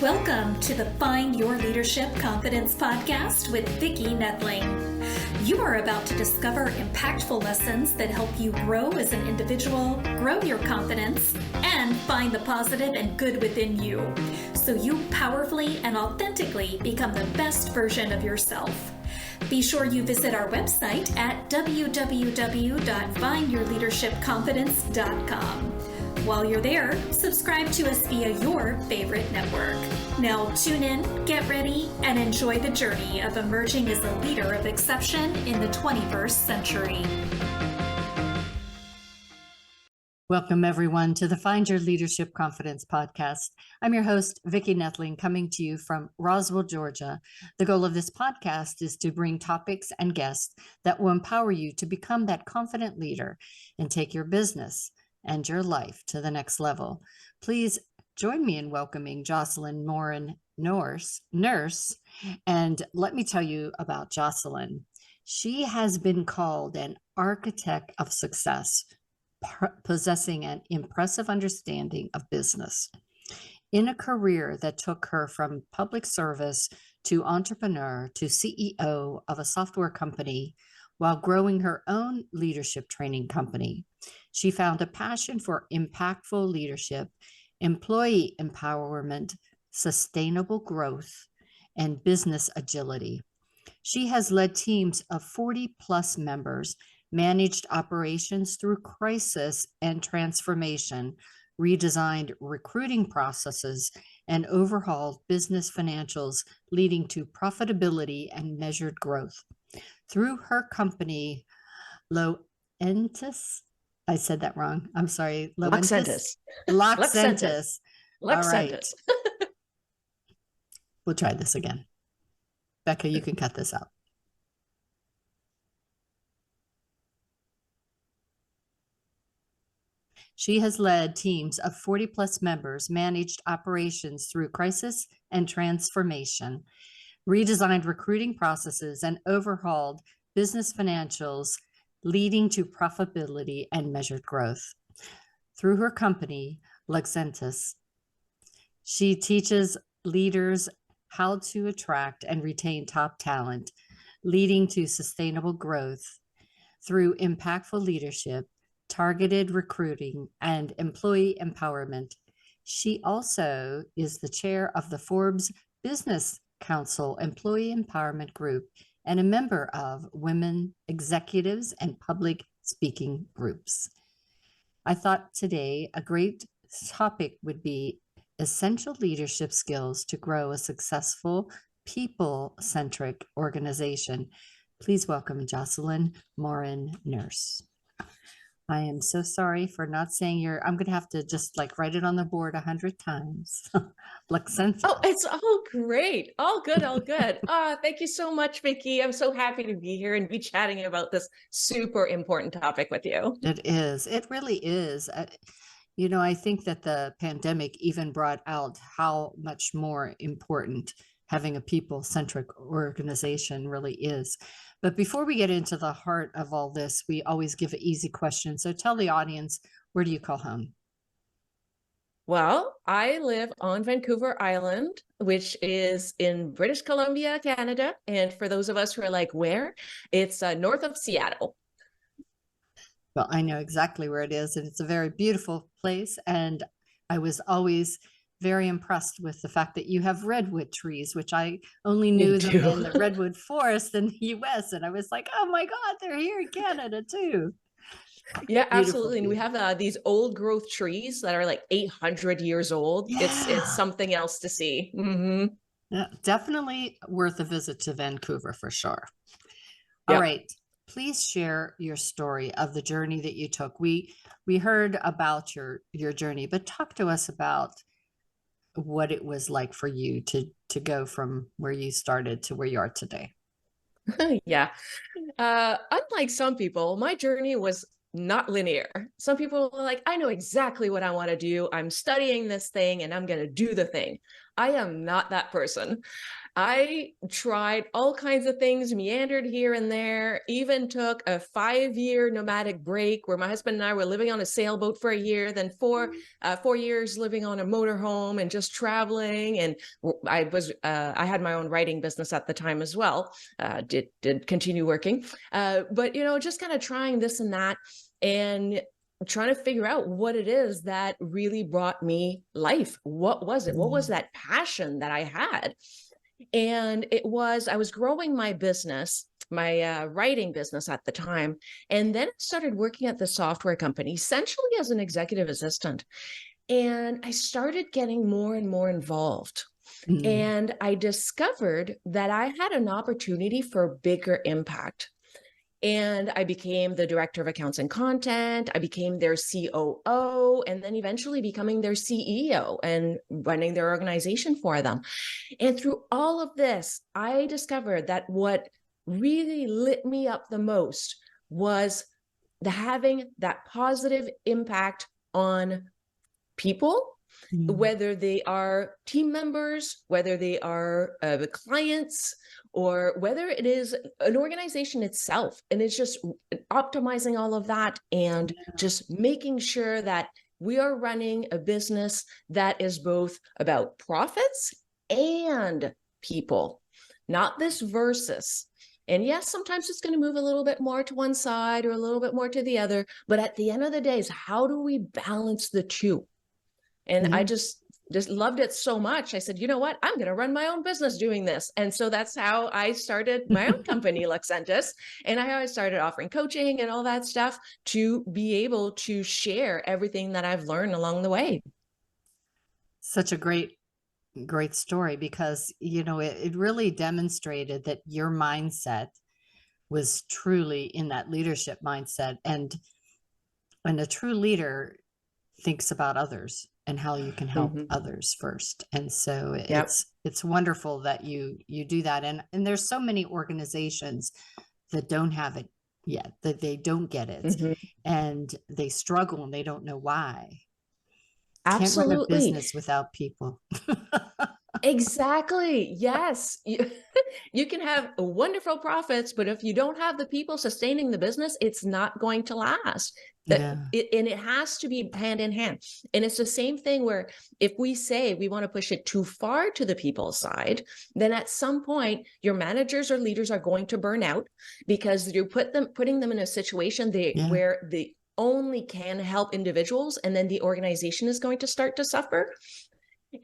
Welcome to the Find Your Leadership Confidence podcast with Vicki Noethling. You are about to discover impactful lessons that help you grow as an individual, grow your confidence, and find the positive and good within you, so you powerfully and authentically become the best version of yourself. Be sure you visit our website at www.findyourleadershipconfidence.com. While you're there, subscribe to us via your favorite network. Now tune in, get ready, and enjoy the journey of emerging as a leader of exception in the 21st century. Welcome, everyone, to the Find Your Leadership Confidence podcast. I'm your host, Vicki Noethling, coming to you from Roswell, Georgia. The goal of this podcast is to bring topics and guests that will empower you to become that confident leader and take your business and your life to the next level. Please join me in welcoming Jocelyne Morin-Nurse. And let me tell you about Jocelyne. She has been called an architect of success, possessing an impressive understanding of business. In a career that took her from public service to entrepreneur to CEO of a software company while growing her own leadership training company, she found a passion for impactful leadership, employee empowerment, sustainable growth, and business agility. She has led teams of 40 plus members, managed operations through crisis and transformation, redesigned recruiting processes, and overhauled business financials, leading to profitability and measured growth. Through her company, Loentis, I said that wrong. I'm sorry. Loxentis. Loxentis. All right. Loxentis. We'll try this again. Becca, you can cut this out. She has led teams of 40 plus members, managed operations through crisis and transformation, redesigned recruiting processes, and overhauled business financials, leading to profitability and measured growth. Through her company, Loxentis, she teaches leaders how to attract and retain top talent, leading to sustainable growth through impactful leadership, targeted recruiting, and employee empowerment. She also is the chair of the Forbes Business Council Employee Empowerment Group and a member of Women Executives and Public Speaking Groups. I thought today a great topic would be essential leadership skills to grow a successful, people-centric organization. Please welcome Jocelyne Morin-Nurse. I am so sorry for not saying I'm going to have to just write it on the board 100 times. Loxentis. Oh, it's all great. All good, all good. Thank you so much, Vicki. I'm so happy to be here and be chatting about this super important topic with you. It is. It really is. I think that the pandemic even brought out how much more important having a people-centric organization really is. But before we get into the heart of all this, we always give an easy question. So tell the audience, where do you call home? Well, I live on Vancouver Island, which is in British Columbia, Canada. And for those of us who are like, where? It's north of Seattle. Well, I know exactly where it is, and it's a very beautiful place. And I was always very impressed with the fact that you have redwood trees, which I only knew them in the redwood forest in the US. And I was like, oh my God, they're here in Canada too. Yeah, absolutely. And we have these old growth trees that are like 800 years old. Yeah. It's something else to see. Mm-hmm. Yeah, definitely worth a visit to Vancouver for sure. Yep. All right. Please share your story of the journey that you took. We heard about your journey, but talk to us about what it was like for you to go from where you started to where you are today. Yeah. Unlike some people, my journey was not linear. Some people are like, I know exactly what I want to do. I'm studying this thing and I'm going to do the thing. I am not that person. I tried all kinds of things, meandered here and there, even took a 5-year nomadic break where my husband and I were living on a sailboat for a year, then 4 years living on a motorhome and just traveling. And I had my own writing business at the time as well. Did continue working, but just kind of trying this and that, and trying to figure out what it is that really brought me life. What was it? What was that passion that I had? And I was growing my business, my writing business at the time. And then I started working at the software company, essentially as an executive assistant. And I started getting more and more involved. And I discovered that I had an opportunity for bigger impact. And I became the director of accounts and content. I became their COO, and then eventually becoming their CEO and running their organization for them. And through all of this, I discovered that what really lit me up the most was having that positive impact on people, whether they are team members, whether they are the clients, or whether it is an organization itself. And it's just optimizing all of that and just making sure that we are running a business that is both about profits and people, not this versus. And yes, sometimes it's going to move a little bit more to one side or a little bit more to the other. But at the end of the day, is how do we balance the two? And I just loved it so much. I said, you know what? I'm going to run my own business doing this. And so that's how I started my own company, Luxentis. And I started offering coaching and all that stuff to be able to share everything that I've learned along the way. Such a great story, because, it really demonstrated that your mindset was truly in that leadership mindset. And a true leader thinks about others and how you can help others first. And so it's wonderful that you do that. And there's so many organizations that don't have it yet, that they don't get it, and they struggle and they don't know why. Absolutely. Can't run a business without people. Exactly. Yes. You can have wonderful profits, but if you don't have the people sustaining the business, it's not going to last. And it has to be hand in hand. And it's the same thing where if we say we want to push it too far to the people side, then at some point your managers or leaders are going to burn out, because you're putting them in a situation where they only can help individuals, and then the organization is going to start to suffer.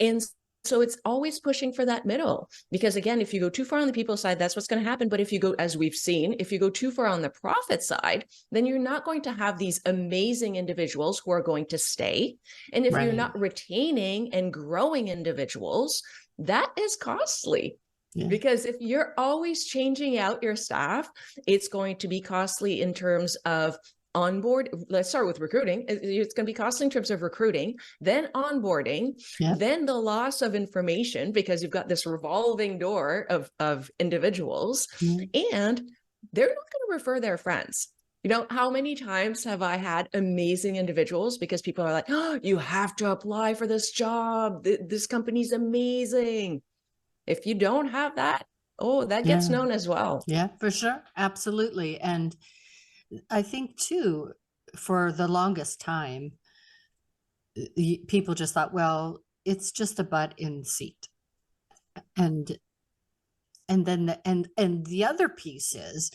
And so it's always pushing for that middle, because again, if you go too far on the people side, that's what's going to happen. But if you go, as we've seen, if you go too far on the profit side, then you're not going to have these amazing individuals who are going to stay. And if you're not retaining and growing individuals, that is costly. Because if you're always changing out your staff, it's going to be costly in terms of onboard. Let's start with recruiting. It's going to be costly in terms of recruiting, then onboarding, then the loss of information, because you've got this revolving door of individuals, and they're not going to refer their friends. How many times have I had amazing individuals because people are like, oh, you have to apply for this job. This company's amazing. If you don't have that, that gets known as well. Yeah, for sure. Absolutely. And I think too, for the longest time, people just thought, well, it's just a butt in seat. And then the other piece is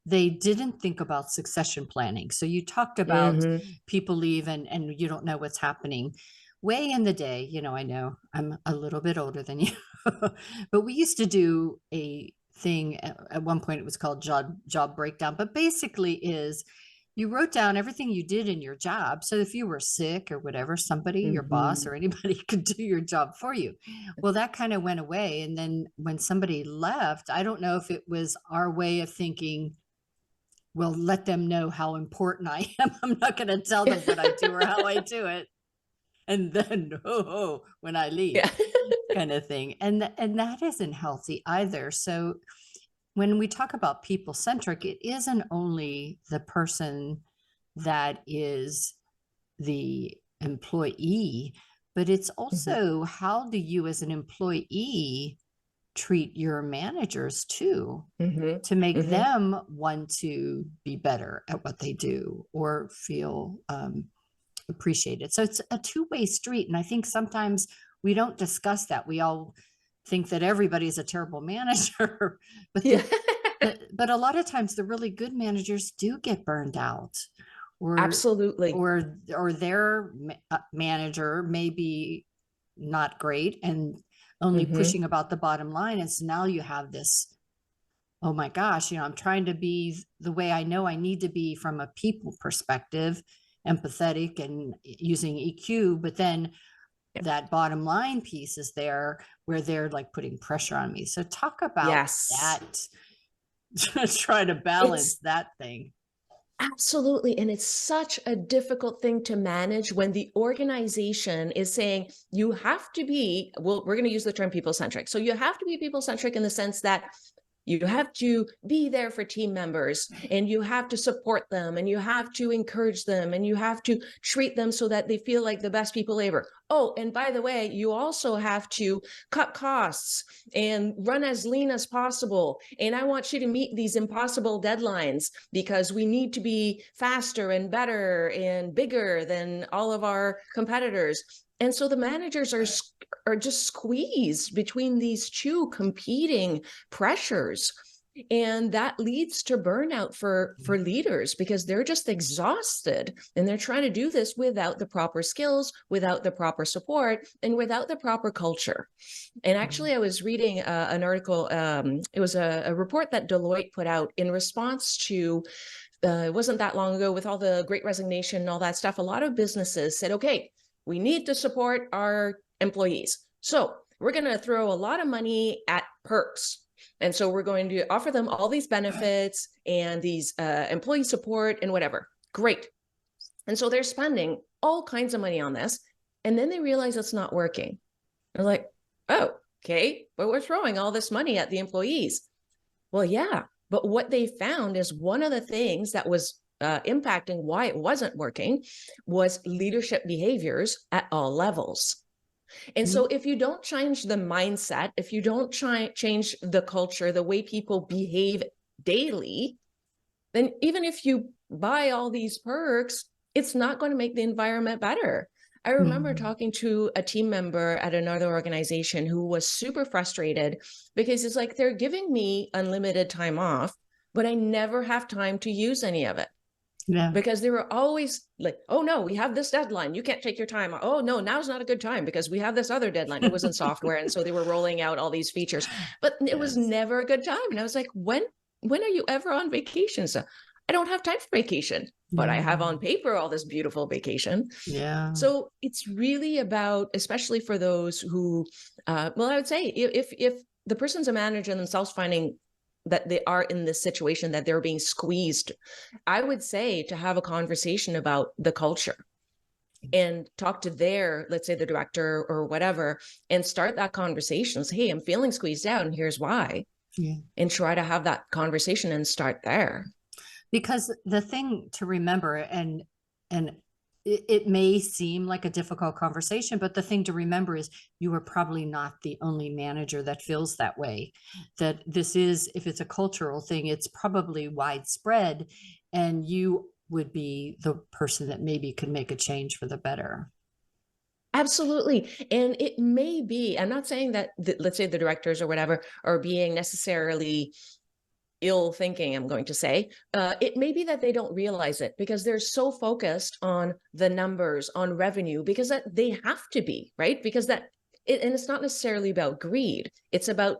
they didn't think about succession planning. So you talked about people leave and you don't know what's happening. Way in the day, I know I'm a little bit older than you, but we used to do a thing at one point. It was called job breakdown, but basically is you wrote down everything you did in your job. So if you were sick or whatever, somebody, your boss or anybody could do your job for you. Well, that kind of went away. And then when somebody left, I don't know if it was our way of thinking, well, let them know how important I am. I'm not going to tell them what I do or how I do it. And then, when I leave, kind of thing. And that isn't healthy either. So when we talk about people-centric, it isn't only the person that is the employee, but it's also how do you as an employee treat your managers too, to make them want to be better at what they do or feel appreciated. So it's a two-way street. And I think sometimes we don't discuss that. We all think that everybody is a terrible manager, but Yeah. but a lot of times the really good managers do get burned out, or Absolutely. or their manager may be not great and only pushing about the bottom line. And so now you have this, oh my gosh, I'm trying to be the way I know I need to be from a people perspective, empathetic and using EQ, but then that bottom line piece is there where they're like putting pressure on me. So talk about that. Try to balance that thing. Absolutely. And it's such a difficult thing to manage when the organization is saying you have to be, well, we're going to use the term people-centric. So you have to be people-centric in the sense that you have to be there for team members, and you have to support them, and you have to encourage them, and you have to treat them so that they feel like the best people ever. Oh, and by the way, you also have to cut costs and run as lean as possible. And I want you to meet these impossible deadlines because we need to be faster and better and bigger than all of our competitors. And so the managers are just squeezed between these two competing pressures. And that leads to burnout for leaders because they're just exhausted and they're trying to do this without the proper skills, without the proper support, and without the proper culture. And actually, I was reading an article. It was a report that Deloitte put out in response to it wasn't that long ago with all the Great Resignation and all that stuff. A lot of businesses said, okay, we need to support our employees. So we're going to throw a lot of money at perks. And so we're going to offer them all these benefits and these employee support and whatever. Great. And so they're spending all kinds of money on this. And then they realize it's not working. They're like, oh, okay, but we're throwing all this money at the employees. Well, yeah, but what they found is one of the things that was impacting why it wasn't working was leadership behaviors at all levels. And so if you don't change the mindset, if you don't change the culture, the way people behave daily, then even if you buy all these perks, it's not going to make the environment better. I remember talking to a team member at another organization who was super frustrated because it's like, they're giving me unlimited time off, but I never have time to use any of it. Yeah. Because they were always like, oh no, we have this deadline. You can't take your time. Oh no, now's not a good time because we have this other deadline. It was in software. And so they were rolling out all these features, but it was never a good time. And I was like, when are you ever on vacation? So I don't have time for vacation, but I have on paper all this beautiful vacation. Yeah. So it's really about, especially for those who, well, I would say if the person's a manager themselves finding that they are in this situation, that they're being squeezed, I would say to have a conversation about the culture and talk to their, let's say the director or whatever, and start that conversation. Say, hey, I'm feeling squeezed out and here's why. Yeah. And try to have that conversation and start there. Because the thing to remember, and it may seem like a difficult conversation, but the thing to remember is you are probably not the only manager that feels that way. That this is, if it's a cultural thing, it's probably widespread, and you would be the person that maybe could make a change for the better. Absolutely. And it may be, I'm not saying that, let's say the directors or whatever are being necessarily ill thinking, I'm going to say. It may be that they don't realize it because they're so focused on the numbers, on revenue, because that they have to be, right? Because and it's not necessarily about greed. It's about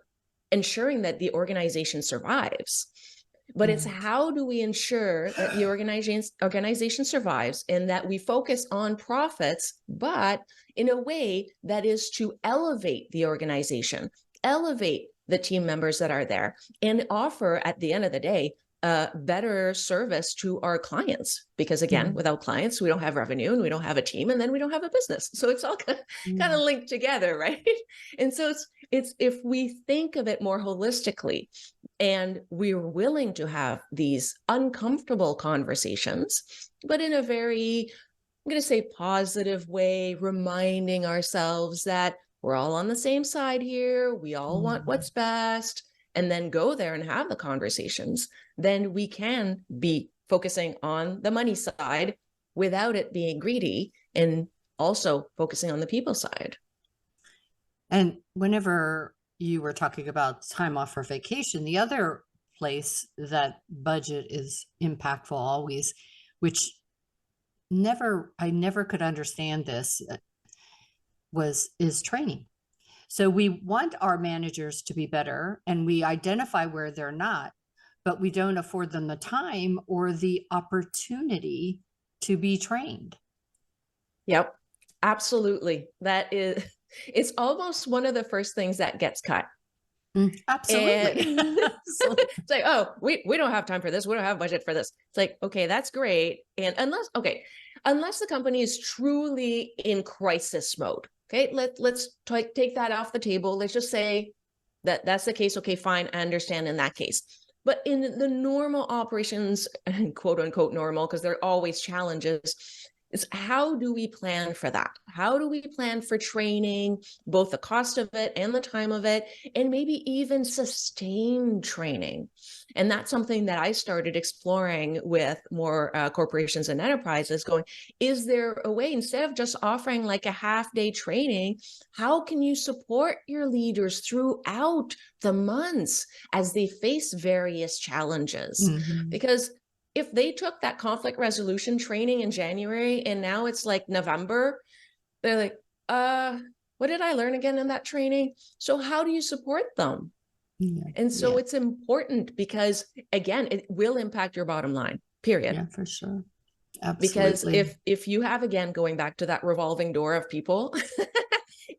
ensuring that the organization survives. But it's how do we ensure that the organization survives and that we focus on profits, but in a way that is to elevate the organization, elevate the team members that are there, and offer at the end of the day better service to our clients. Because again, without clients, we don't have revenue and we don't have a team, and then we don't have a business. So it's all kind of linked together, right? And so it's if we think of it more holistically, and we're willing to have these uncomfortable conversations, but in a very I'm going to say positive way, reminding ourselves that we're all on the same side here. We all want what's best, and then go there and have the conversations. Then we can be focusing on the money side without it being greedy, and also focusing on the people side. And whenever you were talking about time off for vacation, the other place that budget is impactful always, which I never could understand this, is training. So we want our managers to be better, and we identify where they're not, but we don't afford them the time or the opportunity to be trained. Yep, absolutely. It's almost one of the first things that gets cut. Absolutely. It's like, oh, we don't have time for this. We don't have budget for this. It's like, okay, that's great. And unless the company is truly in crisis mode, okay, let's take that off the table. Let's just say that that's the case. Okay, fine. I understand in that case. But in the normal operations, quote unquote normal, because there are always challenges, is how do we plan for that? How do we plan for training, both the cost of it and the time of it, and maybe even sustain training? And that's something that I started exploring with more corporations and enterprises, going, is there a way, instead of just offering like a half-day training, how can you support your leaders throughout the months as they face various challenges? Because if they took that conflict resolution training in January and now it's like November, they're like, what did I learn again in that training? So how do you support them? And so it's important because, again, it will impact your bottom line, period. Yeah, for sure. Absolutely. Because if you have, again, going back to that revolving door of people,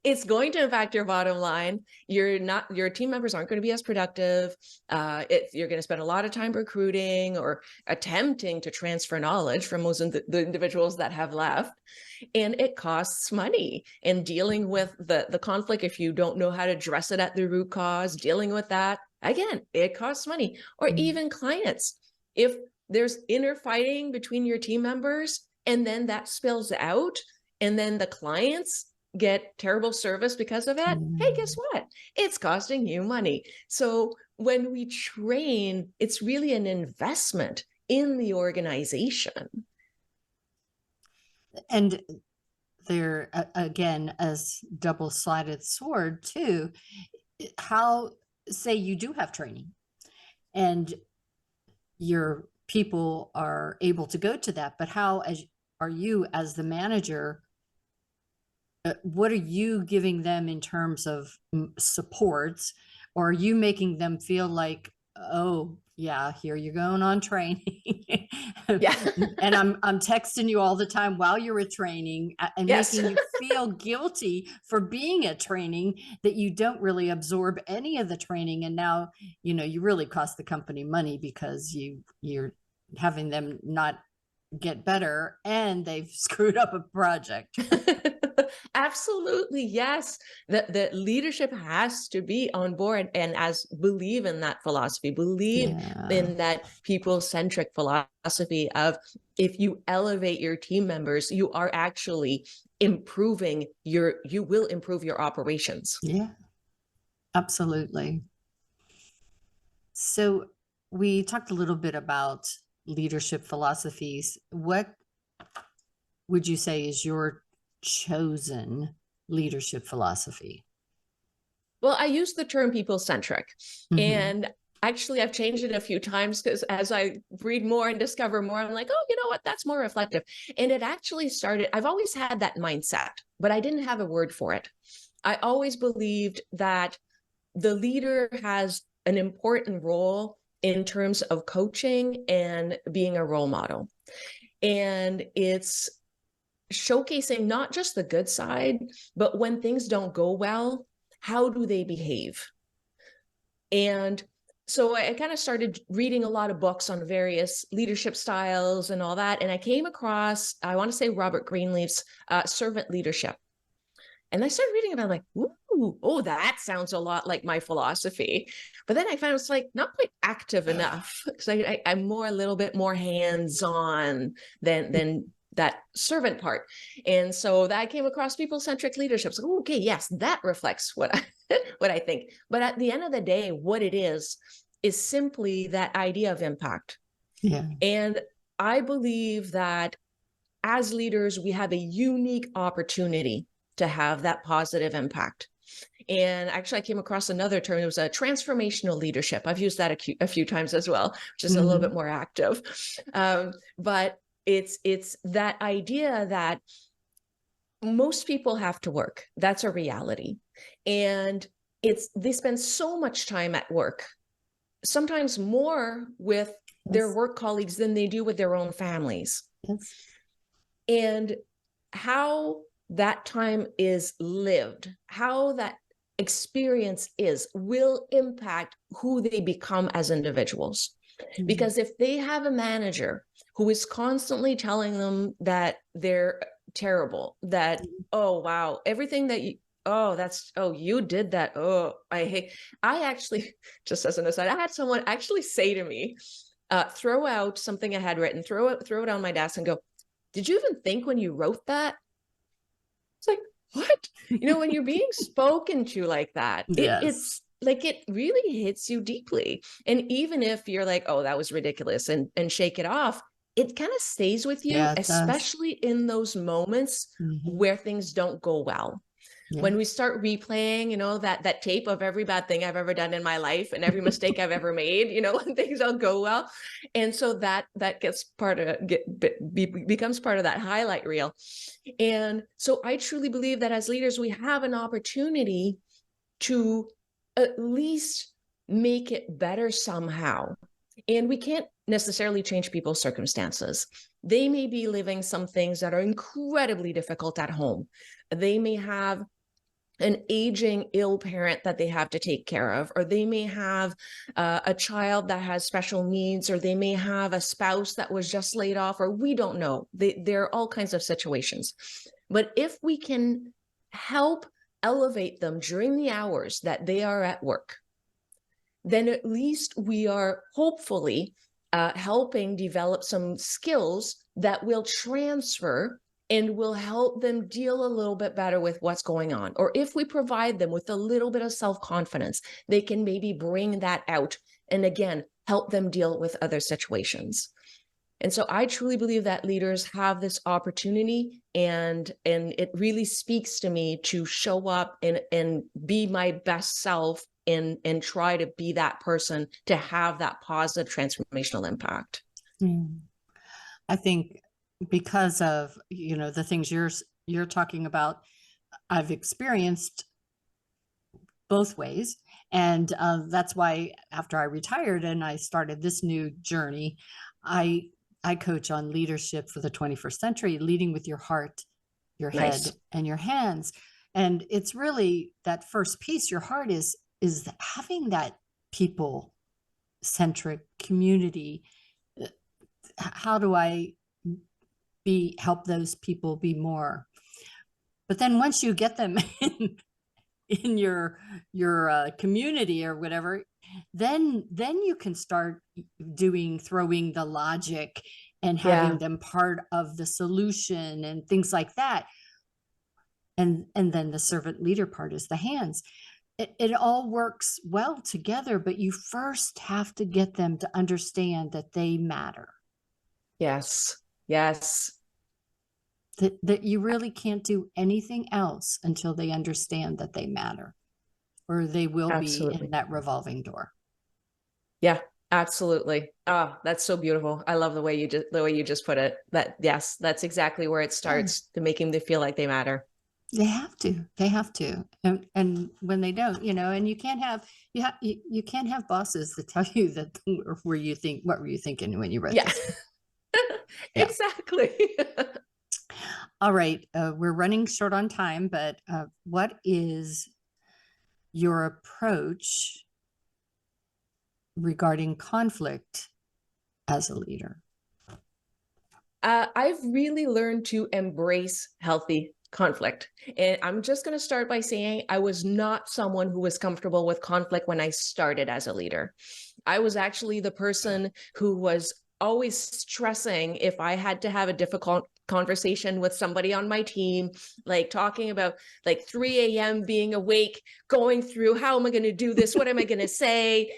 it's going to impact your bottom line. Your team members aren't going to be as productive. You're going to spend a lot of time recruiting or attempting to transfer knowledge from the individuals that have left. And it costs money. And dealing with the conflict, if you don't know how to address it at the root cause, dealing with that, again, it costs money. Or even clients. If there's inner fighting between your team members, and then that spills out, and then the clients get terrible service because of it, hey, guess what? It's costing you money. So when we train, it's really an investment in the organization. And there, again, as double-sided sword too, how, say you do have training and your people are able to go to that, but how are you as the manager, what are you giving them in terms of supports? Or are you making them feel like, oh yeah, here you're going on training? Yeah. And I'm texting you all the time while you're at training, and making you feel guilty for being at training, that you don't really absorb any of the training. And now, you really cost the company money because you're having them not get better, and they've screwed up a project. Absolutely, yes. The leadership has to be on board and believe in that philosophy, believe in that people-centric philosophy of, if you elevate your team members, you are actually improving you will improve your operations. Yeah, absolutely. So we talked a little bit about leadership philosophies. What would you say is your chosen leadership philosophy? Well, I use the term people-centric, and actually I've changed it a few times, because as I read more and discover more, I'm like, oh, you know what, that's more reflective. And it actually started, I've always had that mindset, but I didn't have a word for it. I always believed that the leader has an important role in terms of coaching and being a role model. And it's showcasing not just the good side, but when things don't go well, how do they behave? And so I kind of started reading a lot of books on various leadership styles and all that. And I came across, I want to say, Robert Greenleaf's Servant Leadership. And I started reading about, like, ooh, oh, that sounds a lot like my philosophy. But then I found it's like not quite active enough, because I'm a little bit more hands-on than that servant part. And so that came across people-centric leadership. So, okay, yes, that reflects what what I think. But at the end of the day, what it is simply that idea of impact. Yeah. And I believe that as leaders, we have a unique opportunity to have that positive impact. And actually, I came across another term. It was a transformational leadership. I've used that a few times as well, which is a little bit more active. But it's that idea that most people have to work. That's a reality. And they spend so much time at work, sometimes more with their work colleagues than they do with their own families. Yes. And how that time is lived, how that experience will impact who they become as individuals. Mm-hmm. Because if they have a manager who is constantly telling them that they're terrible, that, oh, wow, everything that you, you did that. Oh, I actually, just as an aside, I had someone actually say to me, throw out something I had written, throw it on my desk and go, did you even think when you wrote that? It's like, what? When you're being spoken to like that, it's like, it really hits you deeply. And even if you're like, oh, that was ridiculous and shake it off, it kind of stays with you, especially in those moments where things don't go well. Yeah. When we start replaying, that tape of every bad thing I've ever done in my life and every mistake I've ever made, when things don't go well. And so that gets becomes part of that highlight reel. And so I truly believe that as leaders, we have an opportunity to at least make it better somehow. And we can't necessarily change people's circumstances. They may be living some things that are incredibly difficult at home. They may have an aging ill parent that they have to take care of, or they may have a child that has special needs, or they may have a spouse that was just laid off, or we don't know. There are all kinds of situations. But if we can help elevate them during the hours that they are at work, then at least we are hopefully helping develop some skills that will transfer and will help them deal a little bit better with what's going on. Or if we provide them with a little bit of self-confidence, they can maybe bring that out and again, help them deal with other situations. And so I truly believe that leaders have this opportunity, and it really speaks to me to show up and be my best self and try to be that person to have that positive transformational impact. I think because of, the things you're talking about, I've experienced both ways. And that's why after I retired and I started this new journey, I coach on leadership for the 21st century, leading with your heart, your head, and your hands. And it's really that first piece, your heart is having that people-centric community. How do I help those people be more? But then once you get them in your community or whatever, then you can start throwing the logic and having them part of the solution and things like that. And then the servant leader part is the hands. It all works well together, but you first have to get them to understand that they matter. Yes. That you really can't do anything else until they understand that they matter, or they will be in that revolving door. Yeah, absolutely. Oh, that's so beautiful. I love the way you just put it. That's exactly where it starts, to making them feel like they matter. They have to. And when they don't, and you can't have bosses that tell you that what were you thinking when you wrote this? Exactly. All right. We're running short on time, but what is your approach regarding conflict as a leader? I've really learned to embrace healthy conflict. And I'm just going to start by saying I was not someone who was comfortable with conflict when I started as a leader. I was actually the person who was always stressing if I had to have a difficult conversation with somebody on my team, like talking about like 3 a.m. being awake, going through, how am I going to do this? What am I going to say?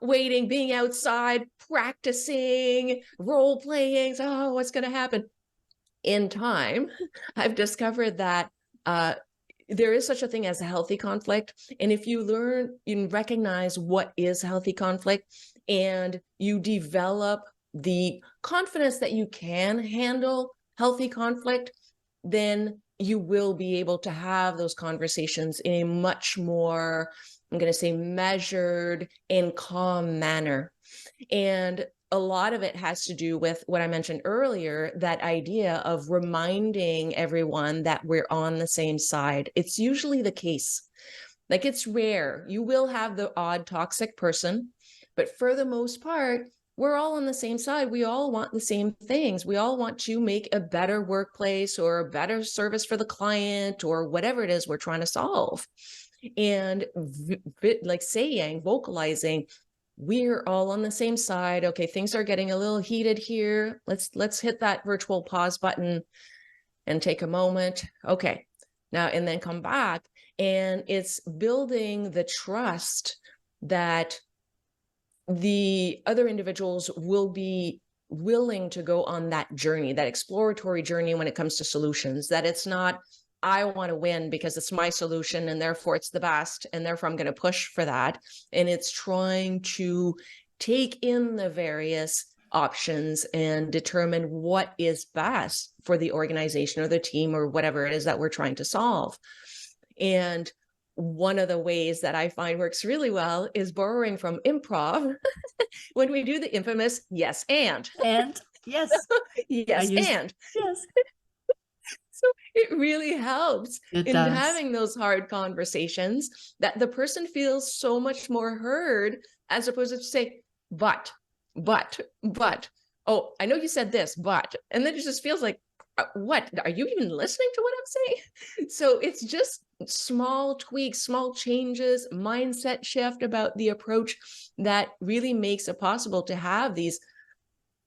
Waiting, being outside, practicing, role playing. Oh, what's going to happen? In time, I've discovered that there is such a thing as a healthy conflict. And if you learn and recognize what is healthy conflict, and you develop the confidence that you can handle healthy conflict, then you will be able to have those conversations in a much more, I'm going to say, measured and calm manner. And a lot of it has to do with what I mentioned earlier, that idea of reminding everyone that we're on the same side. It's usually the case. Like, it's rare. You will have the odd toxic person, but for the most part, we're all on the same side. We all want the same things. We all want to make a better workplace or a better service for the client or whatever it is we're trying to solve. And vocalizing, we're all on the same side. Okay, things are getting a little heated here. Let's hit that virtual pause button and take a moment. Okay, now, and then come back. And it's building the trust that the other individuals will be willing to go on that journey, that exploratory journey when it comes to solutions, that it's not, I want to win because it's my solution and therefore it's the best and therefore I'm going to push for that. And it's trying to take in the various options and determine what is best for the organization or the team or whatever it is that we're trying to solve. And one of the ways that I find works really well is borrowing from improv when we do the infamous yes and. And yes. Yes and. Yes. So it really helps It in does. having those hard conversations, that the person feels so much more heard, as opposed to say, but, oh, I know you said this, but, and then it just feels like, what, are you even listening to what I'm saying? So it's just small tweaks, small changes, mindset shift about the approach that really makes it possible to have these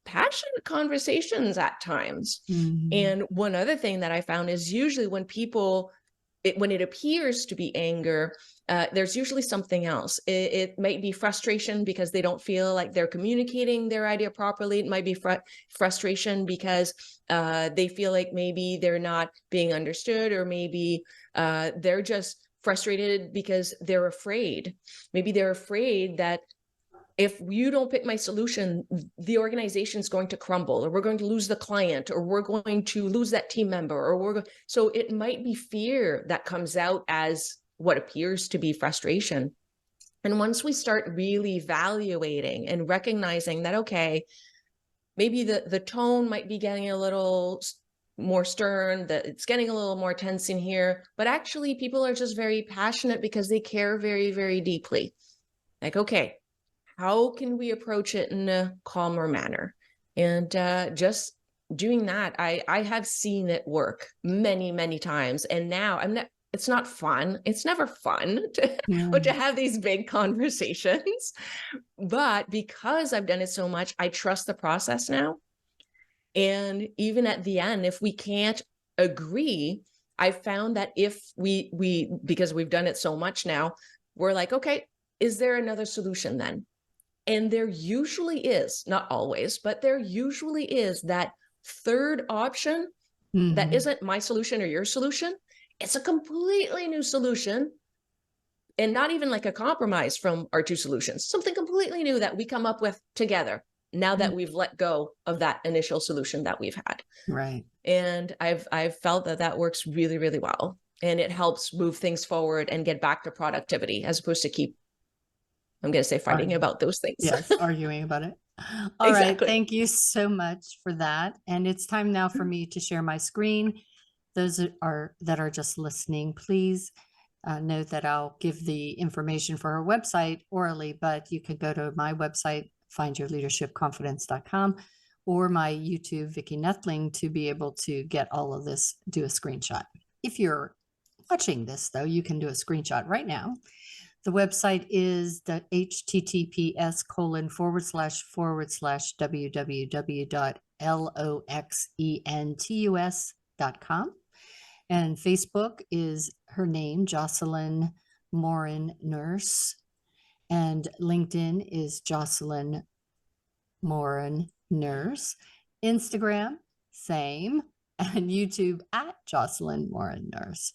passionate conversations at times. Mm-hmm. And one other thing that I found is usually when people, when it appears to be anger, there's usually something else. It might be frustration because they don't feel like they're communicating their idea properly. It might be frustration because they feel like maybe they're not being understood, or maybe they're just frustrated because they're afraid. Maybe they're afraid that if you don't pick my solution, the organization is going to crumble, or we're going to lose the client, or we're going to lose that team member, or so it might be fear that comes out as what appears to be frustration. And once we start really evaluating and recognizing that, okay, maybe the tone might be getting a little more stern, that it's getting a little more tense in here, but actually people are just very passionate because they care very, very deeply. Like, okay, how can we approach it in a calmer manner? And just doing that, I have seen it work many, many times. And now it's not fun. It's never fun to have these big conversations. But because I've done it so much, I trust the process now. And even at the end, if we can't agree, I found that if we because we've done it so much now, we're like, okay, is there another solution then? And there usually is, not always, but there usually is that third option that isn't my solution or your solution. It's a completely new solution, and not even like a compromise from our two solutions, something completely new that we come up with together now that we've let go of that initial solution that we've had. Right. And I've felt that works really, really well. And it helps move things forward and get back to productivity, as opposed to keep, I'm going to say, fighting about those things. Yes, arguing about it. All Exactly. right. Thank you so much for that. And it's time now for me to share my screen. Those that are just listening, please note that I'll give the information for our website orally, but you could go to my website, findyourleadershipconfidence.com, or my YouTube, Vicki Noethling, to be able to get all of this, do a screenshot. If you're watching this, though, you can do a screenshot right now. The website is the https://www.loxentus.com. And Facebook is her name, Jocelyne Morin-Nurse. And LinkedIn is Jocelyne Morin-Nurse. Instagram, same. And YouTube at Jocelyne Morin-Nurse.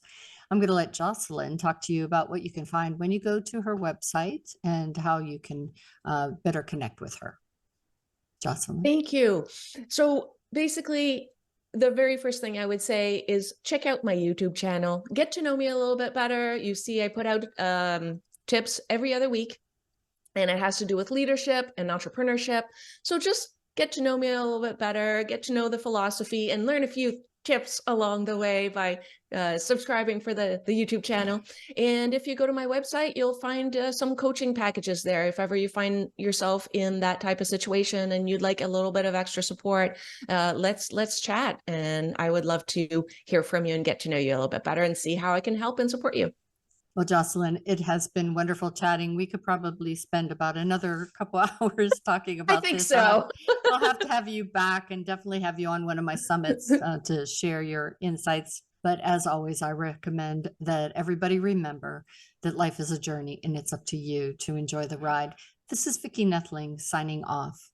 I'm going to let Jocelyne talk to you about what you can find when you go to her website and how you can better connect with her. Jocelyne. Thank you. So basically, the very first thing I would say is check out my YouTube channel. Get to know me a little bit better. You see, I put out tips every other week, and it has to do with leadership and entrepreneurship. So just get to know me a little bit better, get to know the philosophy, and learn a few tips along the way by subscribing for the YouTube channel. And if you go to my website, you'll find some coaching packages there. If ever you find yourself in that type of situation and you'd like a little bit of extra support, let's chat. And I would love to hear from you and get to know you a little bit better and see how I can help and support you. Well, Jocelyne, it has been wonderful chatting. We could probably spend about another couple hours talking about this. I think so. I'll have to have you back and definitely have you on one of my summits to share your insights. But as always, I recommend that everybody remember that life is a journey and it's up to you to enjoy the ride. This is Vicki Noethling signing off.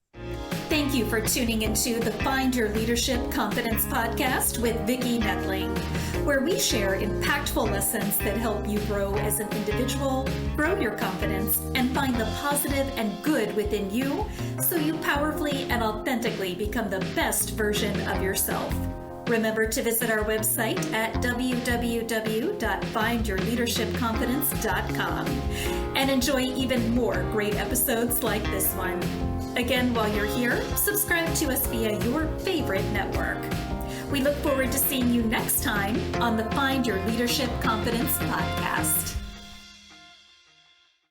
Thank you for tuning into the Find Your Leadership Confidence podcast with Vicki Noethling, where we share impactful lessons that help you grow as an individual, grow your confidence, and find the positive and good within you so you powerfully and authentically become the best version of yourself. Remember to visit our website at www.findyourleadershipconfidence.com and enjoy even more great episodes like this one. Again, while you're here, subscribe to us via your favorite network. We look forward to seeing you next time on the Find Your Leadership Confidence podcast.